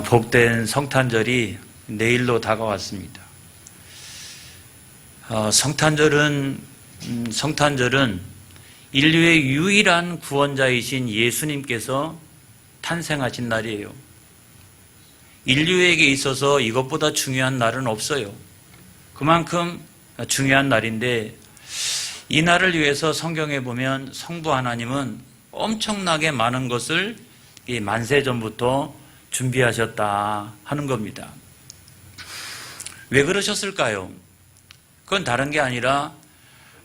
복된 성탄절이 내일로 다가왔습니다. 성탄절은 인류의 유일한 구원자이신 예수님께서 탄생하신 날이에요. 인류에게 있어서 이것보다 중요한 날은 없어요. 그만큼 중요한 날인데, 이 날을 위해서 성경에 보면 성부 하나님은 엄청나게 많은 것을 이 만세 전부터 준비하셨다 하는 겁니다. 왜 그러셨을까요? 그건 다른 게 아니라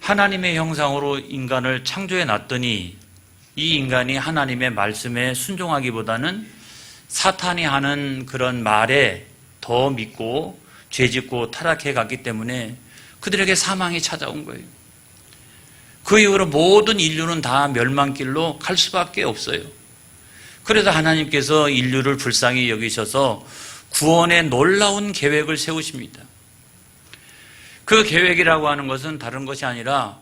하나님의 형상으로 인간을 창조해 놨더니 이 인간이 하나님의 말씀에 순종하기보다는 사탄이 하는 그런 말에 더 믿고 죄짓고 타락해 갔기 때문에 그들에게 사망이 찾아온 거예요. 그 이후로 모든 인류는 다 멸망길로 갈 수밖에 없어요. 그래서 하나님께서 인류를 불쌍히 여기셔서 구원의 놀라운 계획을 세우십니다. 그 계획이라고 하는 것은 다른 것이 아니라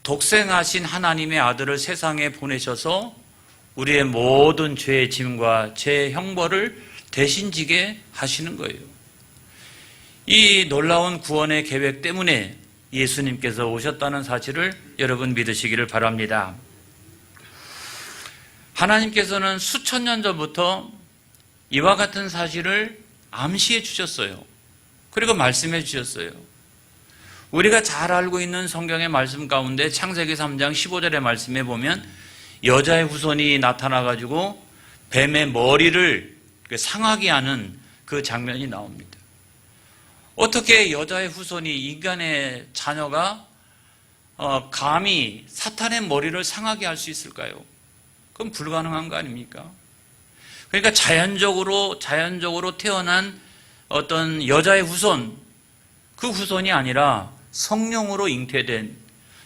독생하신 하나님의 아들을 세상에 보내셔서 우리의 모든 죄의 짐과 죄의 형벌을 대신 지게 하시는 거예요. 이 놀라운 구원의 계획 때문에 예수님께서 오셨다는 사실을 여러분 믿으시기를 바랍니다. 하나님께서는 수천 년 전부터 이와 같은 사실을 암시해 주셨어요. 그리고 말씀해 주셨어요. 우리가 잘 알고 있는 성경의 말씀 가운데 창세기 3장 15절의 말씀에 보면 여자의 후손이 나타나가지고 뱀의 머리를 상하게 하는 그 장면이 나옵니다. 어떻게 여자의 후손이, 인간의 자녀가 감히 사탄의 머리를 상하게 할 수 있을까요? 그건 불가능한 거 아닙니까? 그러니까 자연적으로 태어난 어떤 여자의 후손, 그 후손이 아니라 성령으로 잉태된,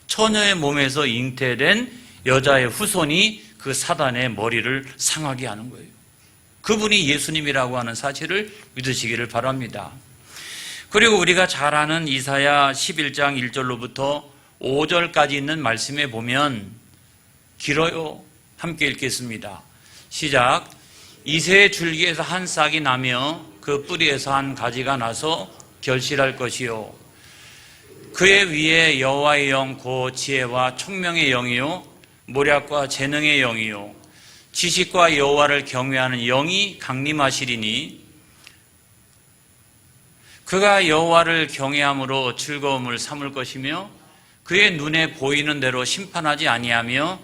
처녀의 몸에서 잉태된 여자의 후손이 그 사단의 머리를 상하게 하는 거예요. 그분이 예수님이라고 하는 사실을 믿으시기를 바랍니다. 그리고 우리가 잘 아는 이사야 11장 1절로부터 5절까지 있는 말씀에 보면 길어요. 함께 읽겠습니다. 시작. 이새의 줄기에서 한 싹이 나며 그 뿌리에서 한 가지가 나서 결실할 것이요. 그의 위에 여호와의 영 곧 지혜와 총명의 영이요 모략과 재능의 영이요 지식과 여호와를 경외하는 영이 강림하시리니 그가 여호와를 경외함으로 즐거움을 삼을 것이며 그의 눈에 보이는 대로 심판하지 아니하며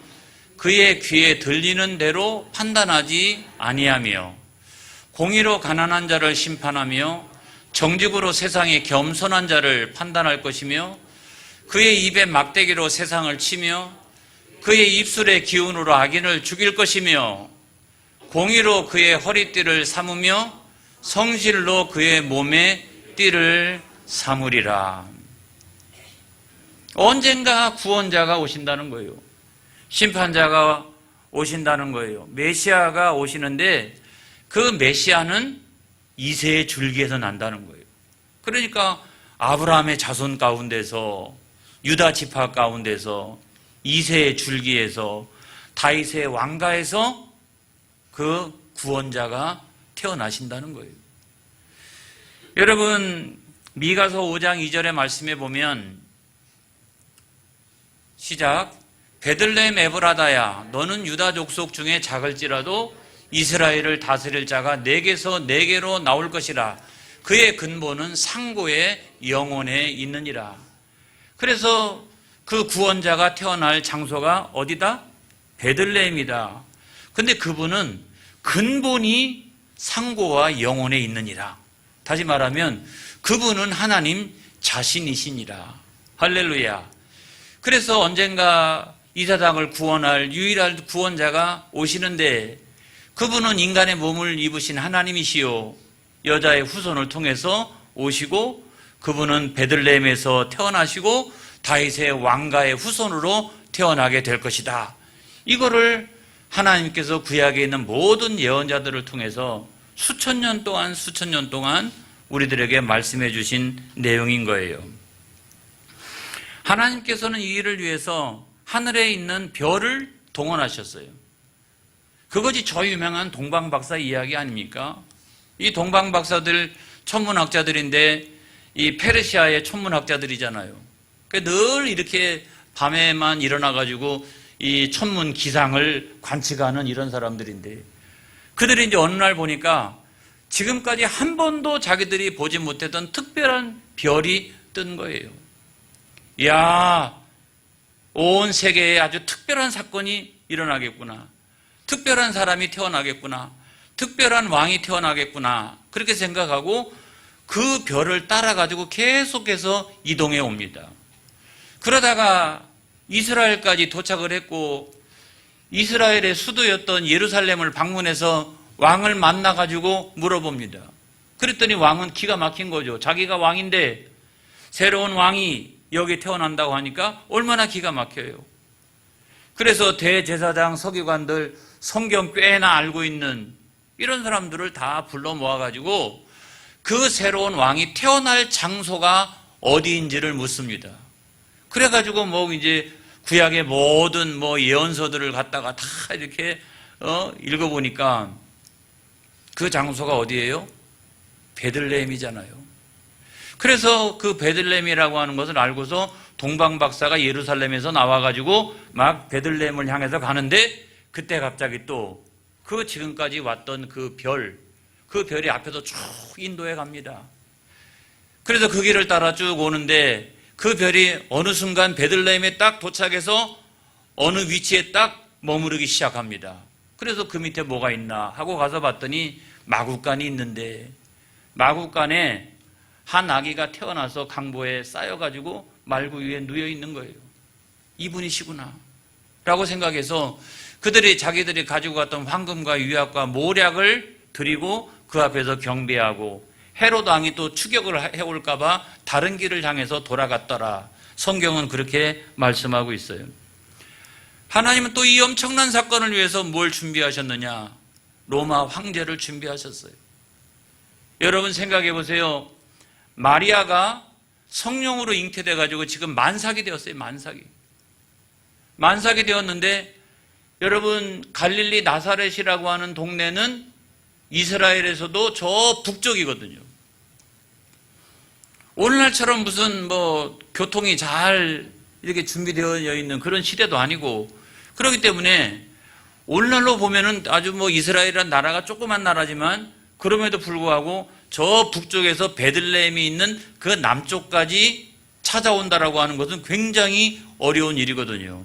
그의 귀에 들리는 대로 판단하지 아니하며 공의로 가난한 자를 심판하며 정직으로 세상의 겸손한 자를 판단할 것이며 그의 입에 막대기로 세상을 치며 그의 입술의 기운으로 악인을 죽일 것이며 공의로 그의 허리띠를 삼으며 성실로 그의 몸에 띠를 삼으리라. 언젠가 구원자가 오신다는 거예요. 심판자가 오신다는 거예요. 메시아가 오시는데 그 메시아는 이새의 줄기에서 난다는 거예요. 그러니까 아브라함의 자손 가운데서, 유다 지파 가운데서, 이새의 줄기에서, 다윗의 왕가에서 그 구원자가 태어나신다는 거예요. 여러분, 미가서 5장 2절의 말씀에 보면 시작. 베들레헴 에브라다야 너는 유다 족속 중에 작을지라도 이스라엘을 다스릴 자가 내게서 내게로 나올 것이라. 그의 근본은 상고의 영혼에 있느니라. 그래서 그 구원자가 태어날 장소가 어디다? 베들레헴이다. 근데 그분은 근본이 상고와 영혼에 있느니라. 다시 말하면 그분은 하나님 자신이시니라. 할렐루야. 그래서 언젠가 이 세상을 구원할 유일한 구원자가 오시는데 그분은 인간의 몸을 입으신 하나님이시요 여자의 후손을 통해서 오시고 그분은 베들레헴에서 태어나시고 다윗의 왕가의 후손으로 태어나게 될 것이다. 이거를 하나님께서 구약에 있는 모든 예언자들을 통해서 수천 년 동안 우리들에게 말씀해 주신 내용인 거예요. 하나님께서는 이 일을 위해서 하늘에 있는 별을 동원하셨어요. 그것이 저 유명한 동방박사 이야기 아닙니까? 이 동방 박사들 천문학자들인데 이 페르시아의 천문학자들이잖아요. 늘 이렇게 밤에만 일어나가지고 이 천문 기상을 관측하는 이런 사람들인데, 그들이 이제 어느 날 보니까 지금까지 한 번도 자기들이 보지 못했던 특별한 별이 뜬 거예요. 이야, 온 세계에 아주 특별한 사건이 일어나겠구나. 특별한 사람이 태어나겠구나. 특별한 왕이 태어나겠구나. 그렇게 생각하고 그 별을 따라가지고 계속해서 이동해 옵니다. 그러다가 이스라엘까지 도착을 했고, 이스라엘의 수도였던 예루살렘을 방문해서 왕을 만나가지고 물어봅니다. 그랬더니 왕은 기가 막힌 거죠. 자기가 왕인데 새로운 왕이 여기 태어난다고 하니까 얼마나 기가 막혀요. 그래서 대제사장, 서기관들, 성경 꽤나 알고 있는 이런 사람들을 다 불러 모아가지고 그 새로운 왕이 태어날 장소가 어디인지를 묻습니다. 그래가지고 이제 구약의 모든 예언서들을 갖다가 다 이렇게 읽어보니까 그 장소가 어디예요? 베들레헴이잖아요. 그래서 그 베들레헴이라고 하는 것을 알고서 동방 박사가 예루살렘에서 나와가지고 막 베들레헴을 향해서 가는데, 그때 갑자기 또 그 지금까지 왔던 그 별이 앞에서 쭉 인도해 갑니다. 그래서 그 길을 따라 쭉 오는데 그 별이 어느 순간 베들레헴에 딱 도착해서 어느 위치에 딱 머무르기 시작합니다. 그래서 그 밑에 뭐가 있나 하고 가서 봤더니 마구간이 있는데, 마구간에 한 아기가 태어나서 강보에 쌓여가지고 말구 위에 누워 있는 거예요. 이분이시구나 라고 생각해서 그들이 자기들이 가지고 갔던 황금과 유약과 모략을 드리고 그 앞에서 경배하고, 헤롯 왕이 또 추격을 해올까 봐 다른 길을 향해서 돌아갔더라. 성경은 그렇게 말씀하고 있어요. 하나님은 또 이 엄청난 사건을 위해서 뭘 준비하셨느냐? 로마 황제를 준비하셨어요. 여러분 생각해 보세요. 마리아가 성령으로 잉태돼 가지고 지금 만삭이 되었어요. 만삭이 되었는데, 여러분 갈릴리 나사렛이라고 하는 동네는 이스라엘에서도 저 북쪽이거든요. 오늘날처럼 무슨 교통이 잘 이렇게 준비되어 있는 그런 시대도 아니고, 그렇기 때문에 오늘날로 보면은 아주 이스라엘이라는 나라가 조그만 나라지만 그럼에도 불구하고 저 북쪽에서 베들레헴이 있는 그 남쪽까지 찾아온다라고 하는 것은 굉장히 어려운 일이거든요.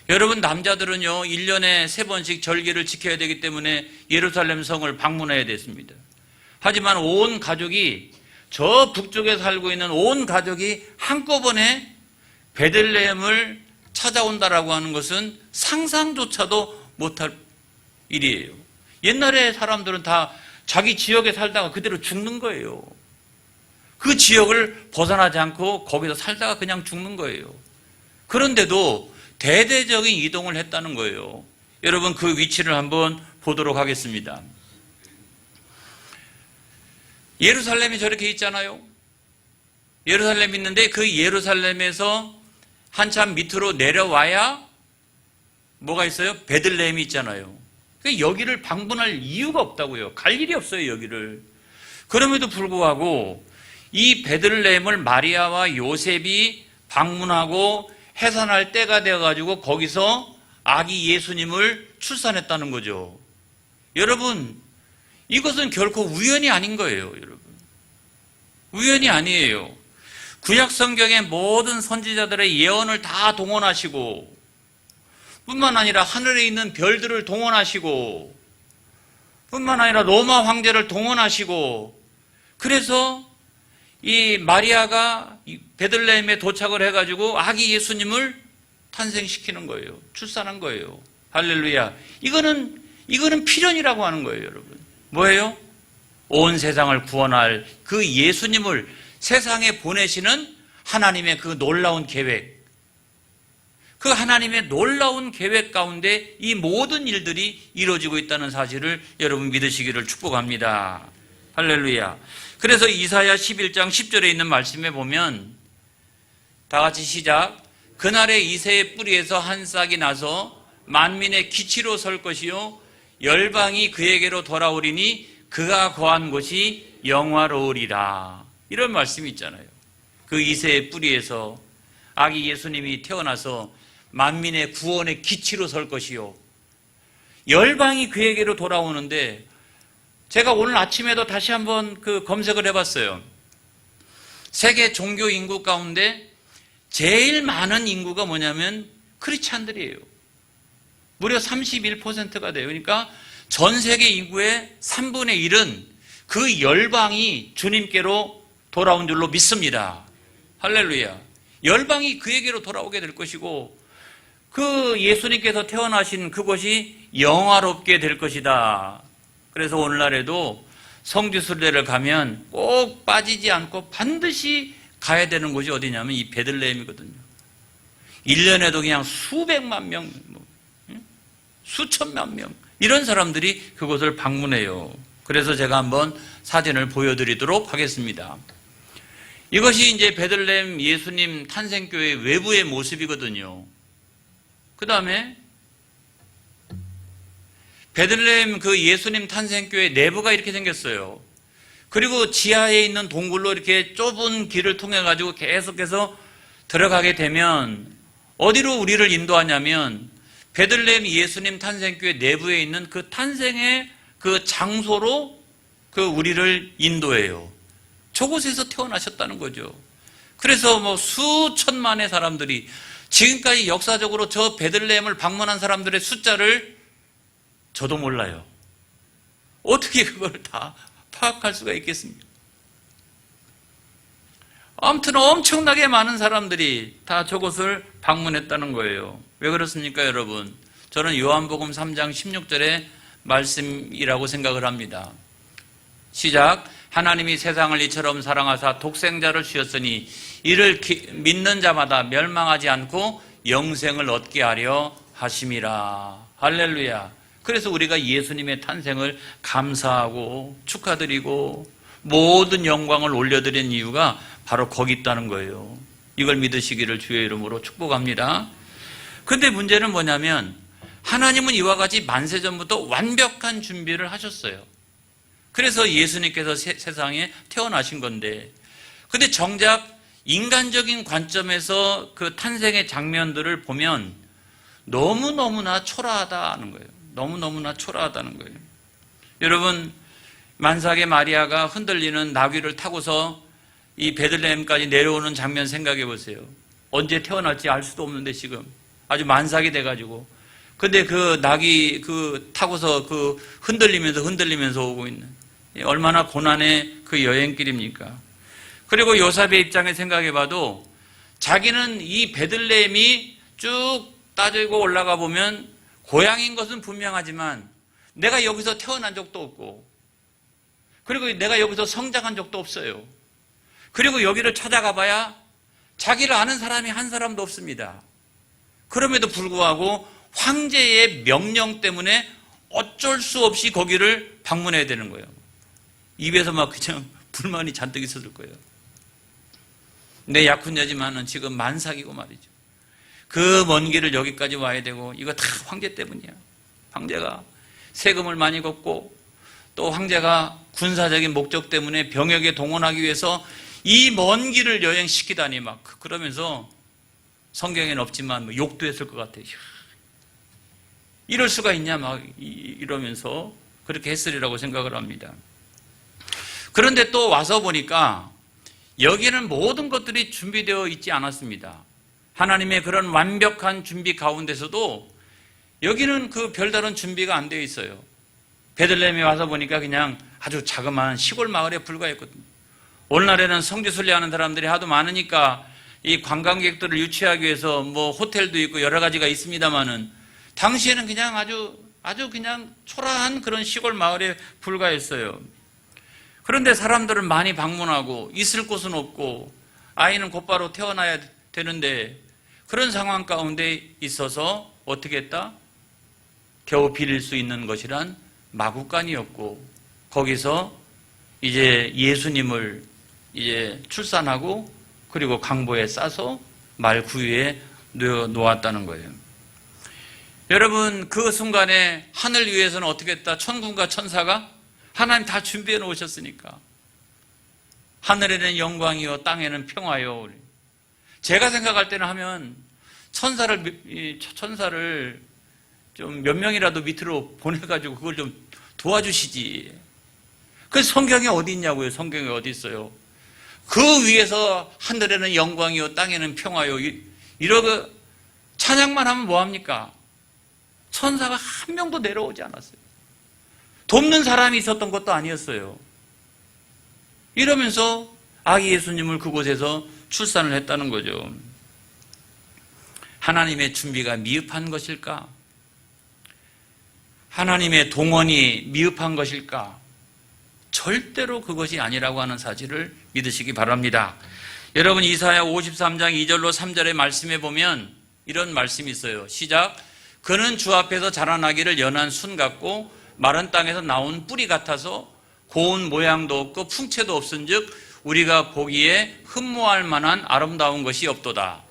여러분 남자들은요 1년에 3번씩 절기를 지켜야 되기 때문에 예루살렘 성을 방문해야 됐습니다. 하지만 온 가족이, 저 북쪽에 살고 있는 온 가족이 한꺼번에 베들레헴을 찾아온다라고 하는 것은 상상조차도 못할 일이에요. 옛날에 사람들은 다 자기 지역에 살다가 그대로 죽는 거예요. 그 지역을 벗어나지 않고 거기서 살다가 그냥 죽는 거예요. 그런데도 대대적인 이동을 했다는 거예요. 여러분 그 위치를 한번 보도록 하겠습니다. 예루살렘이 저렇게 있잖아요. 예루살렘이 있는데 그 예루살렘에서 한참 밑으로 내려와야 뭐가 있어요? 베들레헴이 있잖아요. 여기를 방문할 이유가 없다고요. 갈 일이 없어요, 여기를. 그럼에도 불구하고 이 베들레헴을 마리아와 요셉이 방문하고 해산할 때가 되어가지고 거기서 아기 예수님을 출산했다는 거죠. 여러분, 이것은 결코 우연이 아닌 거예요, 여러분. 우연이 아니에요. 구약 성경의 모든 선지자들의 예언을 다 동원하시고, 뿐만 아니라 하늘에 있는 별들을 동원하시고, 뿐만 아니라 로마 황제를 동원하시고, 그래서 이 마리아가 베들레헴에 도착을 해가지고 아기 예수님을 탄생시키는 거예요. 출산한 거예요. 할렐루야. 이거는 필연이라고 하는 거예요, 여러분. 뭐예요? 온 세상을 구원할 그 예수님을 세상에 보내시는 하나님의 그 놀라운 계획, 그 하나님의 놀라운 계획 가운데 이 모든 일들이 이루어지고 있다는 사실을 여러분 믿으시기를 축복합니다. 할렐루야. 그래서 이사야 11장 10절에 있는 말씀에 보면 다 같이 시작. 그날에 이새의 뿌리에서 한 싹이 나서 만민의 기치로 설 것이요 열방이 그에게로 돌아오리니 그가 거한 곳이 영화로우리라. 이런 말씀이 있잖아요. 그 이새의 뿌리에서 아기 예수님이 태어나서 만민의 구원의 기치로 설 것이요. 열방이 그에게로 돌아오는데 제가 오늘 아침에도 다시 한번 검색을 해봤어요. 세계 종교 인구 가운데 제일 많은 인구가 뭐냐면 크리스찬들이에요. 무려 31%가 돼요. 그러니까 전 세계 인구의 3분의 1은 그 열방이 주님께로 돌아온 줄로 믿습니다. 할렐루야. 열방이 그에게로 돌아오게 될 것이고 그 예수님께서 태어나신 그곳이 영화롭게 될 것이다. 그래서 오늘날에도 성지순례를 가면 꼭 빠지지 않고 반드시 가야 되는 곳이 어디냐면 이 베들레헴이거든요. 1년에도 그냥 수백만 명, 수천만 명 이런 사람들이 그곳을 방문해요. 그래서 제가 한번 사진을 보여드리도록 하겠습니다. 이것이 이제 베들레헴 예수님 탄생교회 외부의 모습이거든요. 그 다음에 베들레헴 그 예수님 탄생교회 내부가 이렇게 생겼어요. 그리고 지하에 있는 동굴로 이렇게 좁은 길을 통해 가지고 계속해서 들어가게 되면 어디로 우리를 인도하냐면 베들레헴 예수님 탄생교회 내부에 있는 그 탄생의 그 장소로 우리를 인도해요. 저곳에서 태어나셨다는 거죠. 그래서 뭐 수천만의 사람들이 지금까지 역사적으로 저 베들레헴을 방문한 사람들의 숫자를 저도 몰라요. 어떻게 그걸 다 파악할 수가 있겠습니까? 아무튼 엄청나게 많은 사람들이 다 저곳을 방문했다는 거예요. 왜 그렇습니까, 여러분? 저는 요한복음 3장 16절의 말씀이라고 생각을 합니다. 시작. 하나님이 세상을 이처럼 사랑하사 독생자를 주셨으니 이를 믿는 자마다 멸망하지 않고 영생을 얻게 하려 하심이라. 할렐루야. 그래서 우리가 예수님의 탄생을 감사하고 축하드리고 모든 영광을 올려드린 이유가 바로 거기 있다는 거예요. 이걸 믿으시기를 주의 이름으로 축복합니다. 그런데 문제는 뭐냐면 하나님은 이와 같이 만세전부터 완벽한 준비를 하셨어요. 그래서 예수님께서 세상에 태어나신 건데, 근데 정작 인간적인 관점에서 그 탄생의 장면들을 보면 너무너무나 초라하다는 거예요. 너무너무나 초라하다는 거예요. 여러분, 만삭의 마리아가 흔들리는 나귀를 타고서 이 베들레헴까지 내려오는 장면 생각해 보세요. 언제 태어날지 알 수도 없는데 지금 아주 만삭이 돼가지고, 근데 그 나귀 타고서 흔들리면서 오고 있는, 얼마나 고난의 그 여행길입니까? 그리고 요셉의 입장에 생각해 봐도 자기는 이 베들레헴이 쭉 따지고 올라가 보면 고향인 것은 분명하지만 내가 여기서 태어난 적도 없고, 그리고 내가 여기서 성장한 적도 없어요. 그리고 여기를 찾아가 봐야 자기를 아는 사람이 한 사람도 없습니다. 그럼에도 불구하고 황제의 명령 때문에 어쩔 수 없이 거기를 방문해야 되는 거예요. 입에서 막 그냥 불만이 잔뜩 있었을 거예요. 내 약혼녀지만은 지금 만삭이고 말이죠. 그 먼 길을 여기까지 와야 되고, 이거 다 황제 때문이야. 황제가 세금을 많이 걷고, 또 황제가 군사적인 목적 때문에 병역에 동원하기 위해서 이 먼 길을 여행시키다니 막 그러면서 성경에는 없지만 뭐 욕도 했을 것 같아요. 이럴 수가 있냐 막 이러면서 그렇게 했으리라고 생각을 합니다. 그런데 또 와서 보니까 여기는 모든 것들이 준비되어 있지 않았습니다. 하나님의 그런 완벽한 준비 가운데서도 여기는 그 별다른 준비가 안 되어 있어요. 베들레헴에 와서 보니까 그냥 아주 자그마한 시골 마을에 불과했거든요. 오늘날에는 성지순례하는 사람들이 하도 많으니까 이 관광객들을 유치하기 위해서 뭐 호텔도 있고 여러 가지가 있습니다만은, 당시에는 그냥 아주 그냥 초라한 그런 시골 마을에 불과했어요. 그런데 사람들은 많이 방문하고 있을 곳은 없고 아이는 곧바로 태어나야 되는데, 그런 상황 가운데 있어서 어떻게 했다? 겨우 빌릴 수 있는 것이란 마구간이었고, 거기서 이제 예수님을 이제 출산하고 그리고 강보에 싸서 말 구유에 놓았다는 거예요. 여러분, 그 순간에 하늘 위에서는 어떻게 했다? 천군과 천사가 하나님 다 준비해 놓으셨으니까. 하늘에는 영광이요 땅에는 평화요. 제가 생각할 때는 하면 천사를 좀 몇 명이라도 밑으로 보내가지고 그걸 좀 도와주시지. 그 성경에 어디 있냐고요? 성경에 어디 있어요? 그 위에서 하늘에는 영광이요 땅에는 평화요 이러고 찬양만 하면 뭐합니까? 천사가 한 명도 내려오지 않았어요. 돕는 사람이 있었던 것도 아니었어요. 이러면서 아기 예수님을 그곳에서 출산을 했다는 거죠. 하나님의 준비가 미흡한 것일까? 하나님의 동원이 미흡한 것일까? 절대로 그것이 아니라고 하는 사실을 믿으시기 바랍니다. 여러분 이사야 53장 2절로 3절의 말씀에 보면 이런 말씀이 있어요. 시작. 그는 주 앞에서 자라나기를 연한 순 같고 마른 땅에서 나온 뿌리 같아서 고운 모양도 없고 풍채도 없은즉 우리가 보기에 흠모할 만한 아름다운 것이 없도다.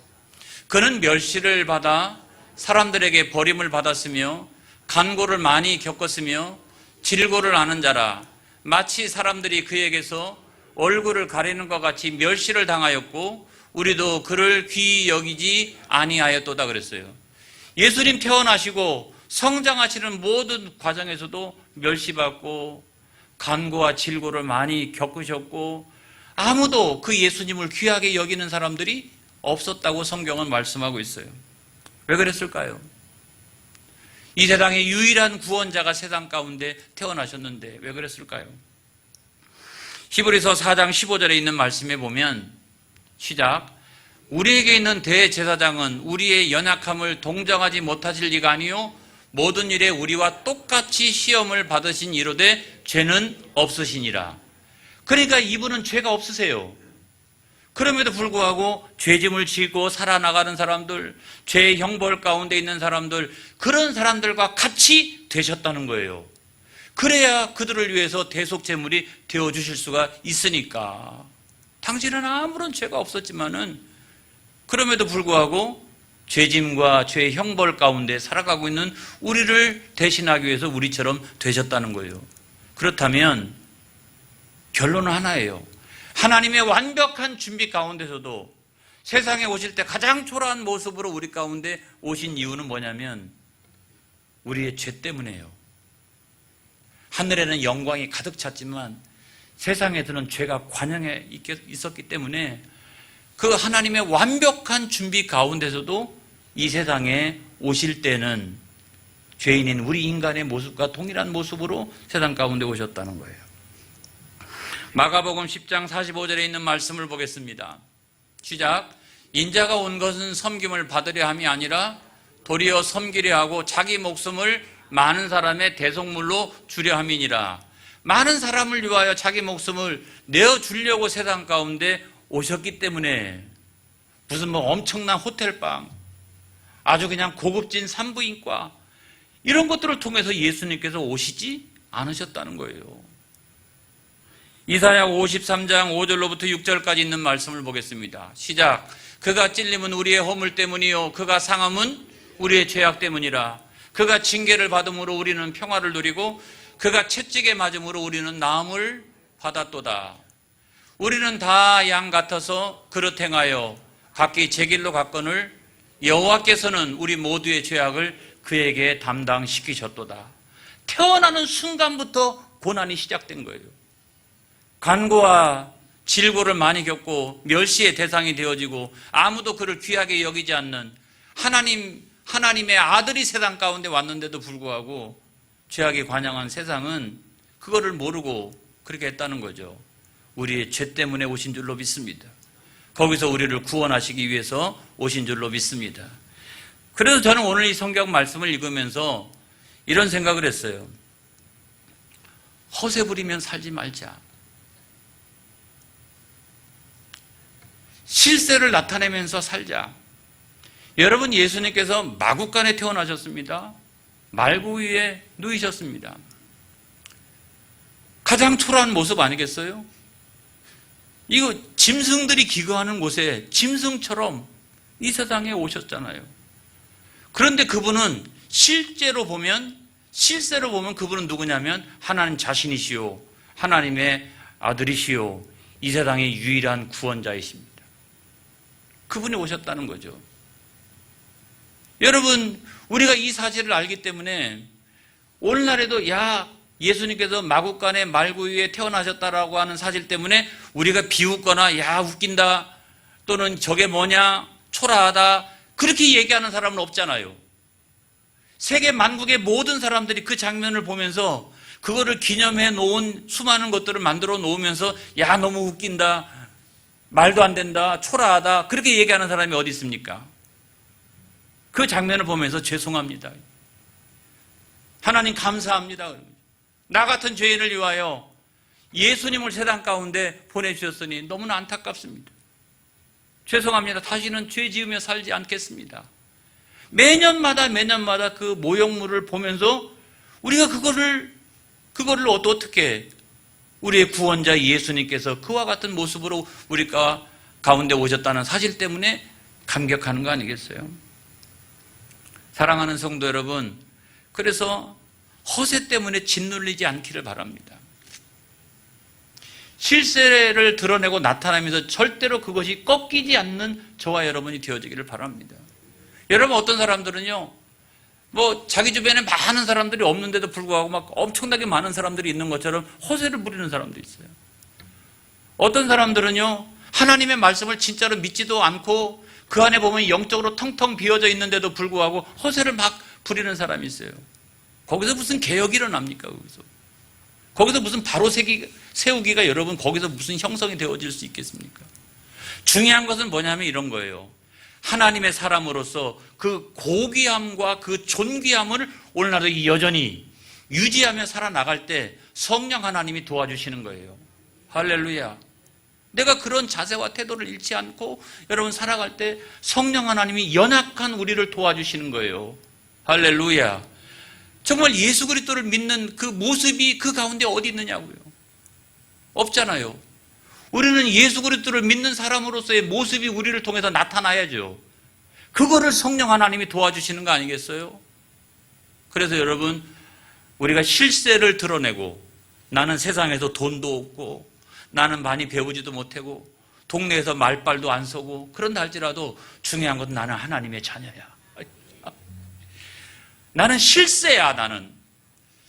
그는 멸시를 받아 사람들에게 버림을 받았으며 간고를 많이 겪었으며 질고를 아는 자라. 마치 사람들이 그에게서 얼굴을 가리는 것 같이 멸시를 당하였고 우리도 그를 귀히 여기지 아니하였도다 그랬어요. 예수님 태어나시고 성장하시는 모든 과정에서도 멸시받고 간고와 질고를 많이 겪으셨고 아무도 그 예수님을 귀하게 여기는 사람들이 없었다고 성경은 말씀하고 있어요. 왜 그랬을까요? 이 세상의 유일한 구원자가 세상 가운데 태어나셨는데 왜 그랬을까요? 히브리서 4장 15절에 있는 말씀에 보면 시작. 우리에게 있는 대제사장은 우리의 연약함을 동정하지 못하실 리가 아니요 모든 일에 우리와 똑같이 시험을 받으신 이로되 죄는 없으시니라. 그러니까 이분은 죄가 없으세요. 그럼에도 불구하고 죄짐을 지고 살아나가는 사람들, 죄의 형벌 가운데 있는 사람들, 그런 사람들과 같이 되셨다는 거예요. 그래야 그들을 위해서 대속제물이 되어주실 수가 있으니까. 당신은 아무런 죄가 없었지만은 그럼에도 불구하고 죄짐과 죄의 형벌 가운데 살아가고 있는 우리를 대신하기 위해서 우리처럼 되셨다는 거예요. 그렇다면 결론은 하나예요. 하나님의 완벽한 준비 가운데서도 세상에 오실 때 가장 초라한 모습으로 우리 가운데 오신 이유는 뭐냐면 우리의 죄 때문이에요. 하늘에는 영광이 가득 찼지만 세상에서는 죄가 관영해 있었기 때문에 그 하나님의 완벽한 준비 가운데서도 이 세상에 오실 때는 죄인인 우리 인간의 모습과 동일한 모습으로 세상 가운데 오셨다는 거예요. 마가복음 10장 45절에 있는 말씀을 보겠습니다. 시작. 인자가 온 것은 섬김을 받으려 함이 아니라 도리어 섬기려 하고 자기 목숨을 많은 사람의 대속물로 주려 함이니라. 많은 사람을 위하여 자기 목숨을 내어주려고 세상 가운데 오셨기 때문에 무슨 뭐 엄청난 호텔방, 아주 그냥 고급진 산부인과 이런 것들을 통해서 예수님께서 오시지 않으셨다는 거예요. 이사야 53장 5절로부터 6절까지 있는 말씀을 보겠습니다. 시작. 그가 찔림은 우리의 허물 때문이요 그가 상함은 우리의 죄악 때문이라. 그가 징계를 받음으로 우리는 평화를 누리고 그가 채찍에 맞음으로 우리는 나음을 받았도다. 우리는 다 양 같아서 그릇 행하여 각기 제 길로 갔거늘 여호와께서는 우리 모두의 죄악을 그에게 담당시키셨도다. 태어나는 순간부터 고난이 시작된 거예요. 간고와 질고를 많이 겪고 멸시의 대상이 되어지고 아무도 그를 귀하게 여기지 않는 하나님의 아들이 세상 가운데 왔는데도 불구하고 죄악이 관영한 세상은 그거를 모르고 그렇게 했다는 거죠. 우리의 죄 때문에 오신 줄로 믿습니다. 거기서 우리를 구원하시기 위해서 오신 줄로 믿습니다. 그래서 저는 오늘 이 성경 말씀을 읽으면서 이런 생각을 했어요. 허세 부리면 살지 말자. 실세를 나타내면서 살자. 여러분, 예수님께서 마구간에 태어나셨습니다. 말구 위에 누이셨습니다. 가장 초라한 모습 아니겠어요? 이거 짐승들이 기거하는 곳에 짐승처럼 이 세상에 오셨잖아요. 그런데 그분은 실제로 보면 실제로 보면 그분은 누구냐면 하나님 자신이시요, 하나님의 아들이시요, 이 세상의 유일한 구원자이십니다. 그분이 오셨다는 거죠. 여러분, 우리가 이 사실을 알기 때문에 오늘날에도 예수님께서 마구간의 말구유에 태어나셨다라고 하는 사실 때문에 우리가 비웃거나 웃긴다, 또는 저게 뭐냐, 초라하다, 그렇게 얘기하는 사람은 없잖아요. 세계 만국의 모든 사람들이 그 장면을 보면서 그거를 기념해 놓은 수많은 것들을 만들어 놓으면서 너무 웃긴다, 말도 안 된다, 초라하다, 그렇게 얘기하는 사람이 어디 있습니까? 그 장면을 보면서 죄송합니다, 하나님 감사합니다, 나 같은 죄인을 위하여 예수님을 세상 가운데 보내주셨으니 너무나 안타깝습니다. 죄송합니다. 다시는 죄 지으며 살지 않겠습니다. 매년마다 그 모형물을 보면서 우리가 그거를 어떻게 우리의 구원자 예수님께서 그와 같은 모습으로 우리가 가운데 오셨다는 사실 때문에 감격하는 거 아니겠어요? 사랑하는 성도 여러분, 그래서 허세 때문에 짓눌리지 않기를 바랍니다. 실세를 드러내고 나타나면서 절대로 그것이 꺾이지 않는 저와 여러분이 되어지기를 바랍니다. 여러분, 어떤 사람들은요, 자기 주변에 많은 사람들이 없는데도 불구하고 막 엄청나게 많은 사람들이 있는 것처럼 허세를 부리는 사람도 있어요. 어떤 사람들은요, 하나님의 말씀을 진짜로 믿지도 않고 그 안에 보면 영적으로 텅텅 비어져 있는데도 불구하고 허세를 막 부리는 사람이 있어요. 거기서 무슨 개혁이 일어납니까? 거기서 무슨 바로 세우기가 여러분, 거기서 무슨 형성이 되어질 수 있겠습니까? 중요한 것은 뭐냐면 이런 거예요. 하나님의 사람으로서 그 고귀함과 그 존귀함을 오늘날도 여전히 유지하며 살아나갈 때 성령 하나님이 도와주시는 거예요. 할렐루야. 내가 그런 자세와 태도를 잃지 않고 여러분 살아갈 때 성령 하나님이 연약한 우리를 도와주시는 거예요. 할렐루야. 정말 예수 그리스도를 믿는 그 모습이 그 가운데 어디 있느냐고요. 없잖아요. 우리는 예수 그리스도를 믿는 사람으로서의 모습이 우리를 통해서 나타나야죠. 그거를 성령 하나님이 도와주시는 거 아니겠어요? 그래서 여러분, 우리가 실세를 드러내고 나는 세상에서 돈도 없고 나는 많이 배우지도 못하고 동네에서 말빨도 안 서고 그런다 할지라도 중요한 건 나는 하나님의 자녀야. 나는 실세야. 나는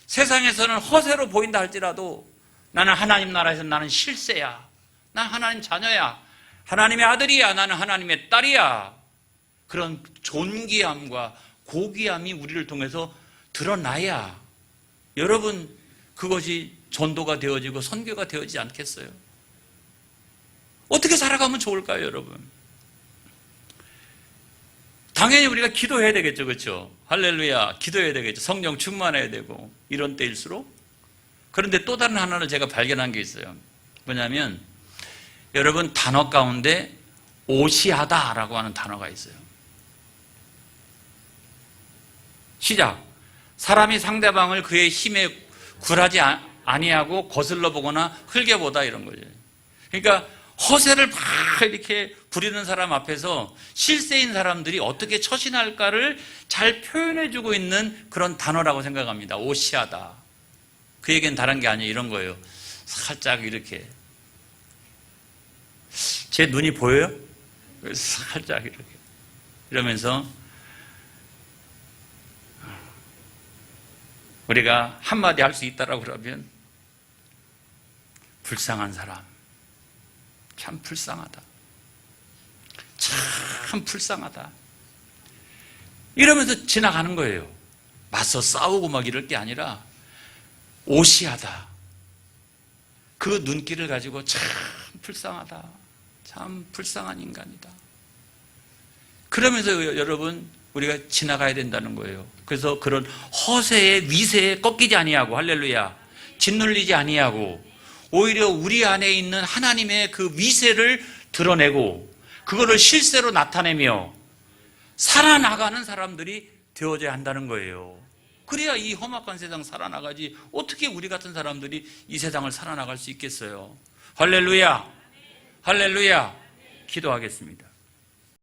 세상에서는 허세로 보인다 할지라도 나는 하나님 나라에서 나는 실세야. 난 하나님 자녀야. 하나님의 아들이야. 나는 하나님의 딸이야. 그런 존귀함과 고귀함이 우리를 통해서 드러나야 여러분, 그것이 전도가 되어지고 선교가 되어지지 않겠어요? 어떻게 살아가면 좋을까요, 여러분? 당연히 우리가 기도해야 되겠죠, 그렇죠? 할렐루야, 기도해야 되겠죠. 성령 충만해야 되고 이런 때일수록. 그런데 또 다른 하나를 제가 발견한 게 있어요. 뭐냐면 여러분, 단어 가운데 오시하다라고 하는 단어가 있어요. 시작. 사람이 상대방을 그의 힘에 굴하지 아니하고 거슬러 보거나 흘겨보다, 이런 거죠. 그러니까 허세를 막 이렇게 부리는 사람 앞에서 실세인 사람들이 어떻게 처신할까를 잘 표현해주고 있는 그런 단어라고 생각합니다. 오시하다. 그 얘기는 다른 게 아니에요. 이런 거예요. 살짝 이렇게. 제 눈이 보여요? 살짝 이렇게. 이러면서 우리가 한마디 할 수 있다라고 그러면 불쌍한 사람. 참 불쌍하다. 참 불쌍하다. 이러면서 지나가는 거예요. 맞서 싸우고 막 이럴 게 아니라 오시하다. 그 눈길을 가지고 참 불쌍하다. 참 불쌍한 인간이다. 그러면서 여러분, 우리가 지나가야 된다는 거예요. 그래서 그런 허세의 위세에 꺾이지 아니하고, 할렐루야, 짓눌리지 아니하고, 오히려 우리 안에 있는 하나님의 그 위세를 드러내고 그거를 실세로 나타내며 살아나가는 사람들이 되어져야 한다는 거예요. 그래야 이 험악한 세상 살아나가지, 어떻게 우리 같은 사람들이 이 세상을 살아나갈 수 있겠어요? 할렐루야, 할렐루야. 기도하겠습니다.